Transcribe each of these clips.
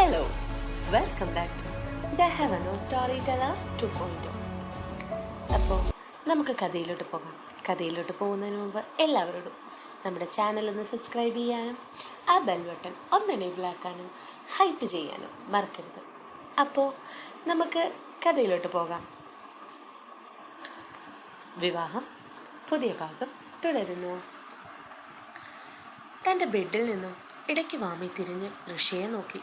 Hello, welcome back to the Heaveno storyteller 2.0. അപ്പോൾ നമുക്ക് കഥയിലോട്ട് പോകാം. കഥയിലോട്ട് പോകുന്നതിന് മുമ്പ് എല്ലാവരോടും നമ്മുടെ ചാനൽ ഒന്ന് സബ്സ്ക്രൈബ് ചെയ്യാനും ആ ബെൽ ബട്ടൺ ഒന്ന് എനേബിൾ ആക്കാനും ഹൈപ്പ് ചെയ്യാനും മറക്കരുത്. അപ്പോൾ നമുക്ക് കഥയിലോട്ട് പോകാം. വിവാഹം പുതിയ ഭാഗം തുടരുന്നു. തൻ്റെ ബെഡിൽ നിന്നും ഇടയ്ക്ക് വാമി തിരിഞ്ഞ് ഋഷിയെ നോക്കി.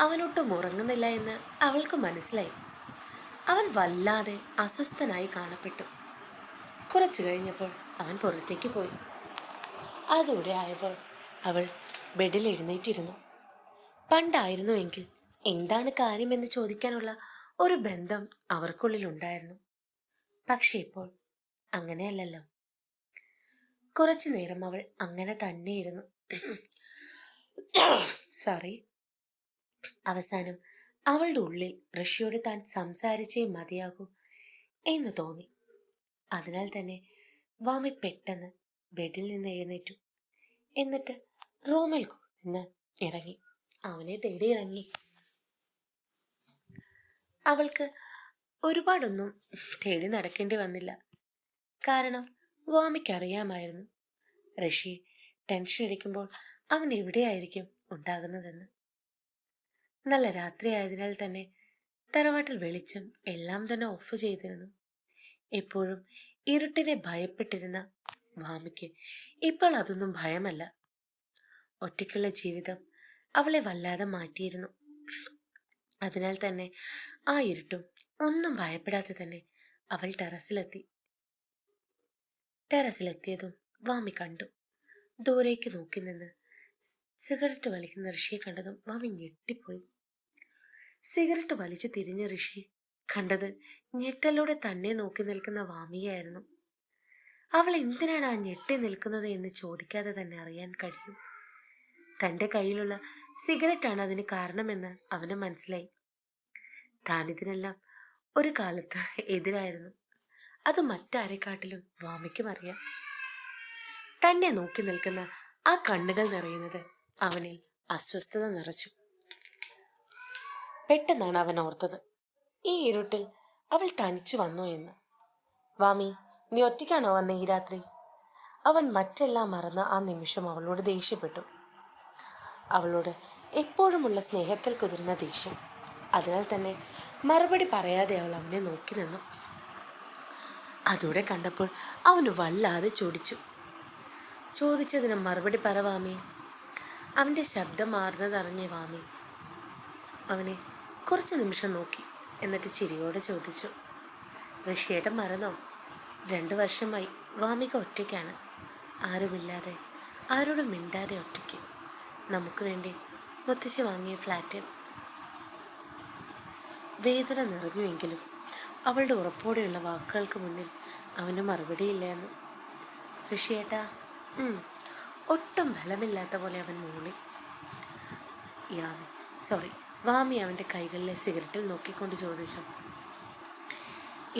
അവനൊട്ടും ഉറങ്ങുന്നില്ല എന്ന് അവൾക്ക് മനസ്സിലായി. അവൻ വല്ലാതെ അസ്വസ്ഥനായി കാണപ്പെട്ടു. കുറച്ചു കഴിഞ്ഞപ്പോൾ അവൻ പുറത്തേക്ക് പോയി. അതോടെ ആയപ്പോൾ അവൾ ബെഡിൽ എഴുന്നേറ്റിരുന്നു. പണ്ടായിരുന്നുവെങ്കിൽ എന്താണ് കാര്യമെന്ന് ചോദിക്കാനുള്ള ഒരു ബന്ധം അവർക്കുള്ളിലുണ്ടായിരുന്നു. പക്ഷെ ഇപ്പോൾ അങ്ങനെയല്ലല്ലോ. കുറച്ചു നേരം അവൾ അങ്ങനെ തന്നെയിരുന്നു. അവസാനം അവളുടെ ഉള്ളിൽ ഋഷിയോട് താൻ സംസാരിച്ചേ മതിയാകൂ എന്ന് തോന്നി. അതിനാൽ തന്നെ വാമി പെട്ടെന്ന് ബെഡിൽ നിന്ന് എഴുന്നേറ്റു. എന്നിട്ട് റൂമിൽ നിന്ന് ഇറങ്ങി. അവനെ തേടി ഇറങ്ങി. അവൾക്ക് ഒരുപാടൊന്നും തേടി നടക്കേണ്ടി വന്നില്ല. കാരണം വാമിക്കറിയാമായിരുന്നു ഋഷി ടെൻഷൻ അടിക്കുമ്പോൾ അവൻ എവിടെയായിരിക്കും ഉണ്ടാകുന്നതെന്ന്. നല്ല രാത്രിയായതിനാൽ തന്നെ തറവാട്ടിൽ വെളിച്ചം എല്ലാം തന്നെ ഓഫ് ചെയ്തിരുന്നു. എപ്പോഴും ഇരുട്ടിനെ ഭയപ്പെട്ടിരുന്ന വാമിക്ക് ഇപ്പോൾ അതൊന്നും ഭയമല്ല. ഒറ്റയ്ക്കുള്ള ജീവിതം അവളെ വല്ലാതെ മാറ്റിയിരുന്നു. അതിനാൽ തന്നെ ആ ഇരുട്ടും ഒന്നും ഭയപ്പെടാതെ തന്നെ അവൾ ടെറസിലെത്തിയതും വാമി കണ്ടു. ദൂരേക്ക് നോക്കി നിന്ന് സിഗരറ്റ് വലിക്കുന്ന ഋഷിയെ കണ്ടതും വാമി ഞെട്ടിപ്പോയി. സിഗരറ്റ് വലിച്ചു തിരിഞ്ഞ ഋഷി കണ്ടത് ഞെട്ടലോടെ തന്നെ നോക്കി നിൽക്കുന്ന വാമിയായിരുന്നു. അവൾ എന്തിനാണ് ആ ഞെട്ടി നിൽക്കുന്നത് എന്ന് ചോദിക്കാതെ തന്നെ അറിയാൻ കഴിയും. തൻ്റെ കയ്യിലുള്ള സിഗരറ്റാണ് അതിന് കാരണമെന്ന് അവന് മനസ്സിലായി. താനിതിനെല്ലാം ഒരു കാലത്ത് എതിരായിരുന്നു. അത് മറ്റാരെക്കാട്ടിലും വാമിക്കും അറിയാം. തന്നെ നോക്കി നിൽക്കുന്ന ആ കണ്ണുകൾ നിറയുന്നത് അവനിൽ അസ്വസ്ഥത നിറച്ചു. പെട്ടെന്നാണ് അവൻ ഓർത്തത്, ഈ ഇരുട്ടിൽ അവൾ തനിച്ചു വന്നു എന്ന്. വാമി, നീ ഒറ്റയ്ക്കാണോ വന്ന ഈ രാത്രി? അവൻ മറ്റെല്ലാം മറന്ന് ആ നിമിഷം അവളോട് ദേഷ്യപ്പെട്ടു. അവളോട് എപ്പോഴുമുള്ള സ്നേഹത്തിൽ കുതിർന്ന ദേഷ്യം. അതിനാൽ തന്നെ മറുപടി പറയാതെ അവൾ അവനെ നോക്കി നിന്നു. അതോടെ കണ്ടപ്പോൾ അവന് വല്ലാതെ ചോദിച്ചതിന് മറുപടി പറ വാമി. അവൻ്റെ ശബ്ദം മാറുന്നതറിഞ്ഞ വാമി അവനെ കുറച്ച് നിമിഷം നോക്കി. എന്നിട്ട് ചിരിയോടെ ചോദിച്ചു, ഋഷിയേട്ടൻ മറന്നോ? 2 വർഷമായി വാമിക ഒറ്റയ്ക്കാണ്. ആരുമില്ലാതെ, ആരോടും മിണ്ടാതെ ഒറ്റയ്ക്ക്. നമുക്ക് വേണ്ടി മുത്തശ്ശി വാങ്ങിയ ഫ്ലാറ്റിൽ. വേദന നിറഞ്ഞുവെങ്കിലും അവളുടെ ഉറപ്പോടെയുള്ള വാക്കുകൾക്ക് മുന്നിൽ അവന് മറുപടിയില്ലായിരുന്നു. ഋഷിയേട്ടാ, ഒട്ടും ബലമില്ലാത്ത പോലെ അവൻ മൂളി. വാമി അവൻ്റെ കൈകളിലെ സിഗരറ്റിൽ നോക്കിക്കൊണ്ട് ചോദിച്ചു,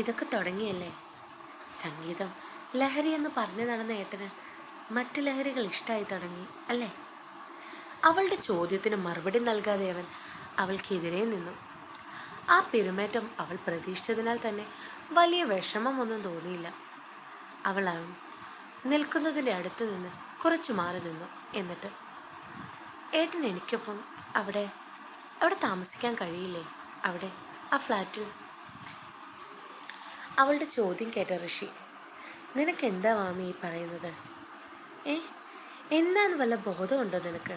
ഇതൊക്കെ തുടങ്ങിയല്ലേ? സംഗീതം ലഹരി എന്ന് പറഞ്ഞു നടന്ന ഏട്ടന് മറ്റു ലഹരികൾ ഇഷ്ടമായി തുടങ്ങി അല്ലേ? അവളുടെ ചോദ്യത്തിന് മറുപടി നൽകാതെ അവൻ അവൾക്കെതിരെ നിന്നു. ആ പെരുമാറ്റം അവൾ പ്രതീക്ഷിച്ചതിനാൽ തന്നെ വലിയ വിഷമമൊന്നും തോന്നിയില്ല. അവൻ നിൽക്കുന്നതിൻ്റെ അടുത്ത് നിന്ന് കുറച്ചു മാറി നിന്നു. എന്നിട്ട്, ഏട്ടൻ എനിക്കൊപ്പം അവിടെ താമസിക്കാൻ കഴിയില്ലേ? അവിടെ ആ ഫ്ലാറ്റിൽ? അവളുടെ ചോദ്യം കേട്ട ഋഷി, നിനക്ക് എന്താ വാമി ഈ പറയുന്നത്? എന്താന്ന് വല്ല ബോധമുണ്ടോ നിനക്ക്?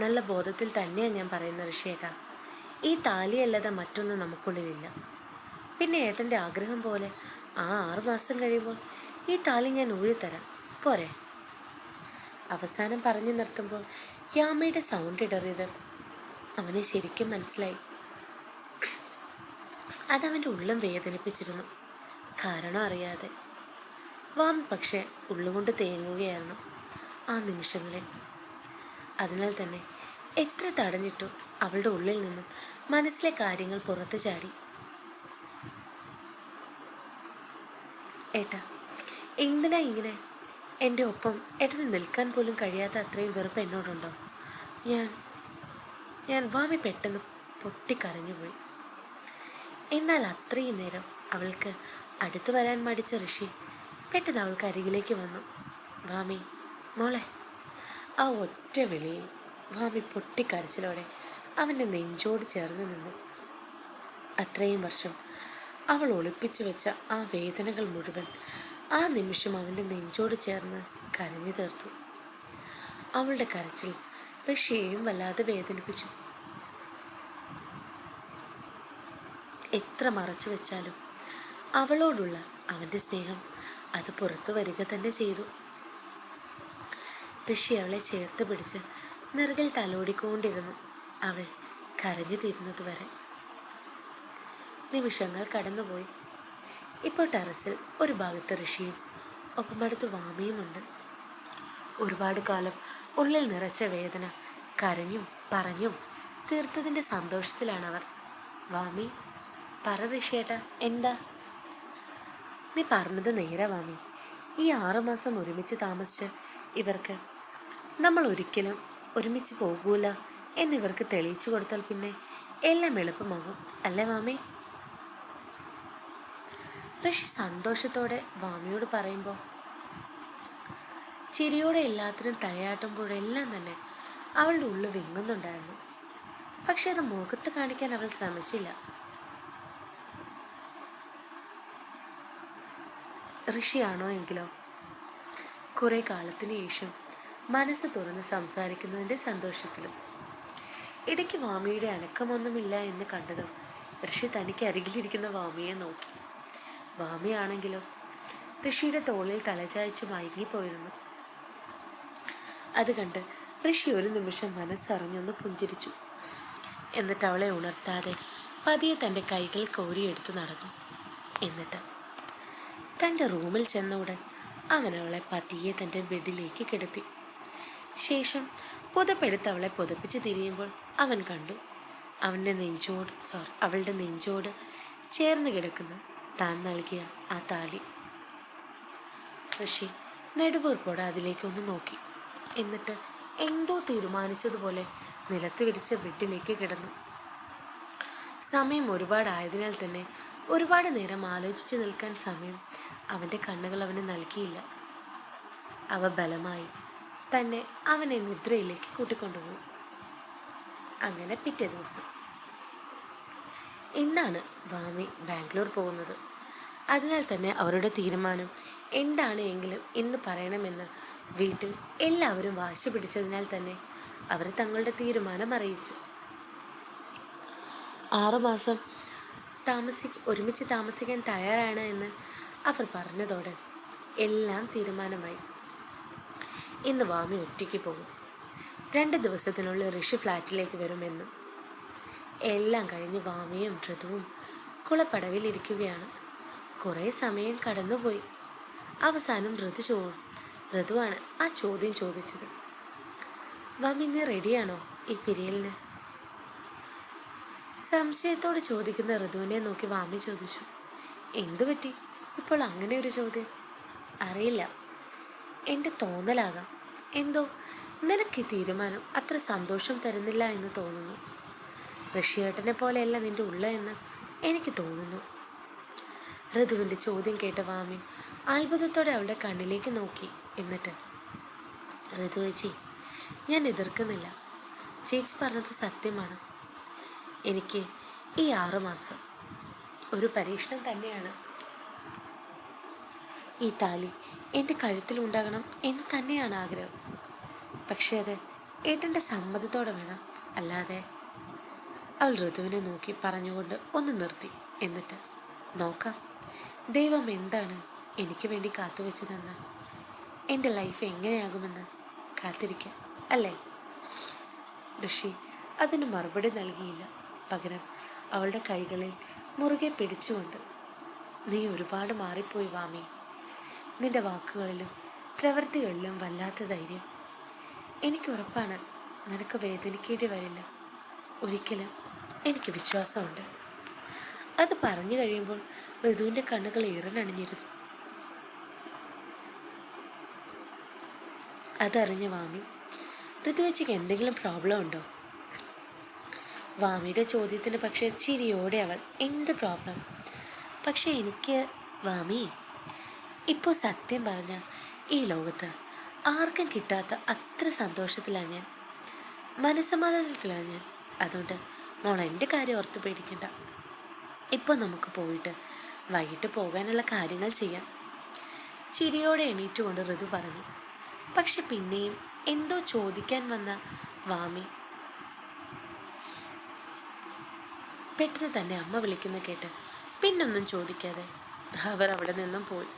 നല്ല ബോധത്തിൽ തന്നെയാണ് ഞാൻ പറയുന്നത് ഋഷിയേട്ടാ. ഈ താലിയല്ലാതെ മറ്റൊന്നും നമുക്കുള്ളിലില്ല. പിന്നെ ഏട്ടൻ്റെ ആഗ്രഹം പോലെ ആ 6 മാസം കഴിയുമ്പോൾ ഈ താലി ഞാൻ ഊരിത്തരാം, പോരെ? അവസാനം പറഞ്ഞു നിർത്തുമ്പോൾ യാമയുടെ സൗണ്ട് ഇടറിയത് അവനെ ശരിക്കും മനസ്സിലായി. അതവൻ്റെ ഉള്ളം വേദനിപ്പിച്ചിരുന്നു, കാരണം അറിയാതെ. വാമി പക്ഷേ ഉള്ളുകൊണ്ട് തേങ്ങുകയായിരുന്നു ആ നിമിഷങ്ങളിൽ. അതിനാൽ തന്നെ എത്ര തടഞ്ഞിട്ടും അവളുടെ ഉള്ളിൽ നിന്നും മനസ്സിലെ കാര്യങ്ങൾ പുറത്തു ചാടി. ഏട്ടാ, എന്തിനാ ഇങ്ങനെ? എൻ്റെ ഒപ്പം ഏട്ടന് നിൽക്കാൻ പോലും കഴിയാത്ത അത്രയും വെറുപ്പ് എന്നോടുണ്ടോ? വാമി പെട്ടെന്ന് പൊട്ടിക്കരഞ്ഞുപോയി. എന്നാൽ അത്രയും നേരം അവൾക്ക് അടുത്തു വരാൻ മടിച്ച ഋഷി പെട്ടെന്ന് അവൾക്ക് അരികിലേക്ക് വന്നു. വാമി, മോളെ. ആ ഒറ്റ വിളിയിൽ വാമി പൊട്ടിക്കരച്ചിലോടെ അവൻ്റെ നെഞ്ചോട് ചേർന്ന് നിന്നു. അത്രയും വർഷം അവൾ ഒളിപ്പിച്ചു വെച്ച ആ വേദനകൾ മുഴുവൻ ആ നിമിഷം അവൻ്റെ നെഞ്ചോട് ചേർന്ന് കരഞ്ഞു തീർത്തു. അവളുടെ കരച്ചിൽ ഋഷിയെയും വല്ലാതെ വേദനിപ്പിച്ചു. എത്ര മറച്ചു വെച്ചാലും അവളോടുള്ള അവൻ്റെ സ്നേഹം അത് പുറത്തു വരിക തന്നെ ചെയ്തു. ഋഷി അവളെ ചേർത്ത് പിടിച്ച് നെറുകിൽ തലോടിക്കൊണ്ടിരുന്നു, അവൾ കരഞ്ഞു തീരുന്നത് വരെ. നിമിഷങ്ങൾ കടന്നുപോയി. ഇപ്പോൾ ടെറസിൽ ഒരു ഭാഗത്ത് ഋഷിയും ഒപ്പമടുത്ത് വാമിയുമുണ്ട്. ഒരുപാട് കാലം ഉള്ളിൽ നിറച്ച വേദന കരഞ്ഞും പറഞ്ഞും തീർത്തതിൻ്റെ സന്തോഷത്തിലാണവർ. വാമി, പറ ഋഷിയേട്ടാ, എന്താ? നീ പറഞ്ഞത് നേരെ വാമി. ഈ 6 മാസം ഒരുമിച്ച് താമസിച്ച് ഇവർക്ക് നമ്മൾ ഒരിക്കലും ഒരുമിച്ച് പോകൂല എന്നിവർക്ക് തെളിയിച്ചു കൊടുത്താൽ പിന്നെ എല്ലാം എളുപ്പമാകും, അല്ലേ വാമി? ഋഷി സന്തോഷത്തോടെ വാമിയോട് പറയുമ്പോൾ ചിരിയോടെ എല്ലാത്തിനും തലയാട്ടുമ്പോഴെല്ലാം തന്നെ അവളുടെ ഉള്ളിൽ വിങ്ങുന്നുണ്ടായിരുന്നു. പക്ഷെ അത് മുഖത്ത് കാണിക്കാൻ അവൾ ശ്രമിച്ചില്ല. ഋഷിയാണോ എങ്കിലോ കുറെ കാലത്തിന് ശേഷം മനസ്സ് തുറന്ന് സംസാരിക്കുന്നതിൻ്റെ സന്തോഷത്തിലും. ഇടയ്ക്ക് വാമിയുടെ അനക്കമൊന്നുമില്ല എന്ന് കണ്ടതും ഋഷി തനിക്ക് അരികിലിരിക്കുന്ന വാമിയെ നോക്കി. വാമിയാണെങ്കിലോ ഋഷിയുടെ തോളിൽ തലചായ്ച്ച് മയങ്ങിപ്പോയിരുന്നു. അത് കണ്ട് ഋഷി ഒരു നിമിഷം മനസ്സറിഞ്ഞൊന്ന് പുഞ്ചിരിച്ചു. എന്നിട്ട് അവളെ ഉണർത്താതെ പതിയെ തൻ്റെ കൈകൾ കോരിയെടുത്തു നടന്നു. എന്നിട്ട് തൻ്റെ റൂമിൽ ചെന്ന ഉടൻ അവൻ അവളെ പതിയെ തൻ്റെ ബെഡിലേക്ക് കിടത്തി. ശേഷം പുതപ്പെടുത്ത് അവളെ പുതപ്പിച്ച് തിരിയുമ്പോൾ അവൻ കണ്ടു അവളുടെ നെഞ്ചോട് ചേർന്ന് കിടക്കുന്ന താൻ നൽകിയ ആ താലി. ഋഷി നെടുവീർപ്പോടെ അതിലേക്കൊന്ന് നോക്കി. എന്നിട്ട് എന്തോ തീരുമാനിച്ചതുപോലെ നിലത്ത് വിരിച്ച ബെഡിലേക്ക് കിടന്നു. സമയം ഒരുപാടായതിനാൽ തന്നെ ഒരുപാട് നേരം ആലോചിച്ച് നിൽക്കാൻ സമയം അവൻ്റെ കണ്ണുകൾ അവന് നൽകിയില്ല. അവ ബലമായി തന്നെ അവനെ നിദ്രയിലേക്ക് കൂട്ടിക്കൊണ്ടുപോയി. അങ്ങനെ പിറ്റേ ദിവസം ഇന്നാണ് വാമി ബാംഗ്ലൂർ പോകുന്നത്. അതിനാൽ തന്നെ അവരുടെ തീരുമാനം എന്താണ് എങ്കിലും ഇന്ന് പറയണമെന്ന് വീട്ടിൽ എല്ലാവരും വാശി പിടിച്ചതിനാൽ തന്നെ അവർ തങ്ങളുടെ തീരുമാനം അറിയിച്ചു. 6 മാസം ഒരുമിച്ച് താമസിക്കാൻ തയ്യാറാണ് എന്ന് അവർ പറഞ്ഞതോടെ എല്ലാം തീരുമാനമായി. ഇന്ന് വാമി ഒറ്റയ്ക്ക് പോകും. 2 ദിവസത്തിനുള്ളിൽ ഋഷി ഫ്ലാറ്റിലേക്ക് വരുമെന്നും. എല്ലാം കഴിഞ്ഞ് വാമിയും ഋതുവും കുളപ്പടവിലിരിക്കുകയാണ്. കുറേ സമയം കടന്നുപോയി. അവസാനം ഋതുവാണ് ആ ചോദ്യം ചോദിച്ചത്. വാമി, നീ റെഡിയാണോ ഈ പിരിയലിന്? സംശയത്തോട് ചോദിക്കുന്ന ഋതുവിനെ നോക്കി വാമി ചോദിച്ചു. എന്തു പറ്റി ഇപ്പോൾ അങ്ങനെ ഒരു ചോദ്യം? അറിയില്ല, എൻ്റെ തോന്നലാകാം. എന്തോ നിനക്ക് ഈ തീരുമാനം അത്ര സന്തോഷം തരുന്നില്ല എന്ന് തോന്നുന്നു. ഋഷിയേട്ടനെ പോലെയല്ല നിൻ്റെ ഉള്ള എന്ന് എനിക്ക് തോന്നുന്നു. ഋതുവിൻ്റെ ചോദ്യം കേട്ട വാമി അത്ഭുതത്തോടെ അവളുടെ കണ്ണിലേക്ക് നോക്കി. എന്നിട്ട്, ഋതു ചേച്ചി, ഞാൻ എതിർക്കുന്നില്ല. ചേച്ചി പറഞ്ഞത് സത്യമാണ്. എനിക്ക് ഈ 6 മാസം ഒരു പരീക്ഷണം തന്നെയാണ്. ഈ താലി എൻ്റെ കഴുത്തിലുണ്ടാകണം എന്ന് തന്നെയാണ് ആഗ്രഹം. പക്ഷേ അത് ഏട്ടൻ്റെ സമ്മതത്തോടെ വേണം. അല്ലാതെ. അവൾ ഋതുവിനെ നോക്കി പറഞ്ഞുകൊണ്ട് ഒന്ന് നിർത്തി. എന്നിട്ട്, നോക്കാം ദൈവം എന്താണ് എനിക്ക് വേണ്ടി കാത്തുവെച്ചതെന്ന്. എൻ്റെ ലൈഫ് എങ്ങനെയാകുമെന്ന് കാത്തിരിക്കാം, അല്ലേ? ഋഷി അതിന് മറുപടി നൽകിയില്ല. പകരം അവളുടെ കൈകളിൽ മുറുകെ പിടിച്ചുകൊണ്ട്, നീ ഒരുപാട് മാറിപ്പോയി വാമി. നിന്റെ വാക്കുകളിലും പ്രവൃത്തികളിലും വല്ലാത്ത ധൈര്യം. എനിക്കുറപ്പാണ് നിനക്ക് വേദനിക്കേണ്ടി വരില്ല. ഒരിക്കലും എനിക്ക് വിശ്വാസമുണ്ട്. അത് പറഞ്ഞു കഴിയുമ്പോൾ ഋതുവിൻ്റെ കണ്ണുകൾ ഈറനണിഞ്ഞിരുന്നു. അതറിഞ്ഞ വാമി, ഋതുവച്ചിക്ക് എന്തെങ്കിലും പ്രോബ്ലം ഉണ്ടോ? വാമിയുടെ ചോദ്യത്തിന് പക്ഷേ ചിരിയോടെ അവൾ, എന്ത് പ്രോബ്ലം? പക്ഷെ എനിക്ക് വാമി, ഇപ്പോൾ സത്യം പറഞ്ഞാൽ ഈ ലോകത്ത് ആർക്കും കിട്ടാത്ത അത്ര സന്തോഷത്തിലാണ് ഞാൻ, മനസ്സമാധാനത്തിലാണ് ഞാൻ. അതുകൊണ്ട് മോൾ എൻ്റെ കാര്യം ഓർത്ത് പേടിക്കണ്ട. ഇപ്പോൾ നമുക്ക് പോയിട്ട് വൈകിട്ട് പോകാനുള്ള കാര്യങ്ങൾ ചെയ്യാം. ചിരിയോടെ എണീറ്റുകൊണ്ട് ഋതു പറഞ്ഞു. പക്ഷെ പിന്നെയും എന്തോ ചോദിക്കാൻ വന്ന വാമി പെട്ടെന്ന് തന്നെ അമ്മ വിളിക്കുന്ന കേട്ട് പിന്നൊന്നും ചോദിക്കാതെ അവർ അവിടെ നിന്നും പോയി.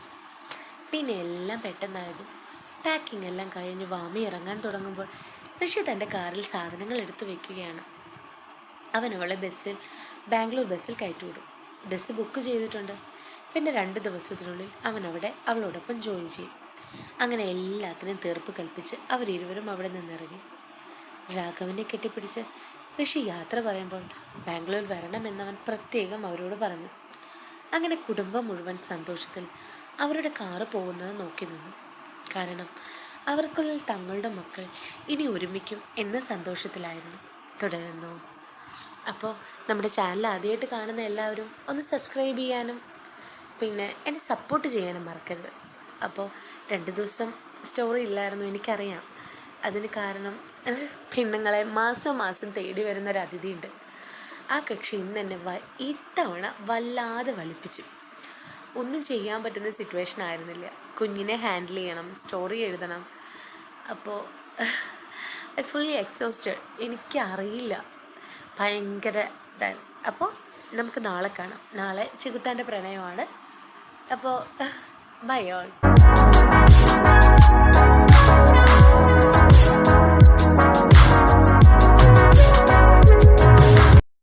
പിന്നെ എല്ലാം പെട്ടെന്നായിരുന്നു. പാക്കിംഗ് എല്ലാം കഴിഞ്ഞ് വാമി ഇറങ്ങാൻ തുടങ്ങുമ്പോൾ ഋഷി തൻ്റെ കാറിൽ സാധനങ്ങൾ എടുത്തു വെക്കുകയാണ്. അവൻ അവളെ ബാംഗ്ലൂർ ബസ്സിൽ കയറ്റിവിടും. ബസ് ബുക്ക് ചെയ്തിട്ടുണ്ട്. പിന്നെ 2 ദിവസത്തിനുള്ളിൽ അവൻ അവിടെ അവളോടൊപ്പം ജോയിൻ ചെയ്യും. അങ്ങനെ എല്ലാത്തിനും തീർപ്പ് കൽപ്പിച്ച് അവരിരുവരും അവിടെ നിന്നിറങ്ങി. രാഘവനെ കെട്ടിപ്പിടിച്ച് ഋഷി യാത്ര പറയുമ്പോൾ ബാംഗ്ലൂർ വരണമെന്നവൻ പ്രത്യേകം അവരോട് പറഞ്ഞു. അങ്ങനെ കുടുംബം മുഴുവൻ സന്തോഷത്തിൽ അവരുടെ കാറ് പോകുന്നത് നോക്കി നിന്നു. കാരണം അവർക്കുള്ളിൽ തങ്ങളുടെ മക്കൾ ഇനി ഒരുമിക്കും എന്ന സന്തോഷത്തിലായിരുന്നു. തുടരുന്നു. അപ്പോൾ നമ്മുടെ ചാനൽ ആദ്യമായിട്ട് കാണുന്ന എല്ലാവരും ഒന്ന് സബ്സ്ക്രൈബ് ചെയ്യാനും പിന്നെ എന്നെ സപ്പോർട്ട് ചെയ്യാനും മറക്കരുത്. അപ്പോൾ 2 ദിവസം സ്റ്റോറി ഇല്ലായിരുന്നു, എനിക്കറിയാം. അതിന് കാരണം പെണ്ണുങ്ങളെ മാസം മാസം തേടി വരുന്നൊരു അതിഥിയുണ്ട്. ആ കക്ഷി ഇന്ന് എന്നെ ഇത്തവണ വല്ലാതെ വലിപ്പിച്ചു. ഒന്നും ചെയ്യാൻ പറ്റുന്ന സിറ്റുവേഷൻ ആയിരുന്നില്ല. കുഞ്ഞിനെ ഹാൻഡിൽ ചെയ്യണം, സ്റ്റോറി എഴുതണം. അപ്പോൾ ഫുള്ളി എക്സോസ്റ്റഡ്. എനിക്കറിയില്ല, ഭയങ്കര ഇതായിരുന്നു. അപ്പോൾ നമുക്ക് നാളെ കാണാം. നാളെ ചികുത്താൻ്റെ പ്രണയമാണ്. അപ്പോൾ ബൈ ഓൾ.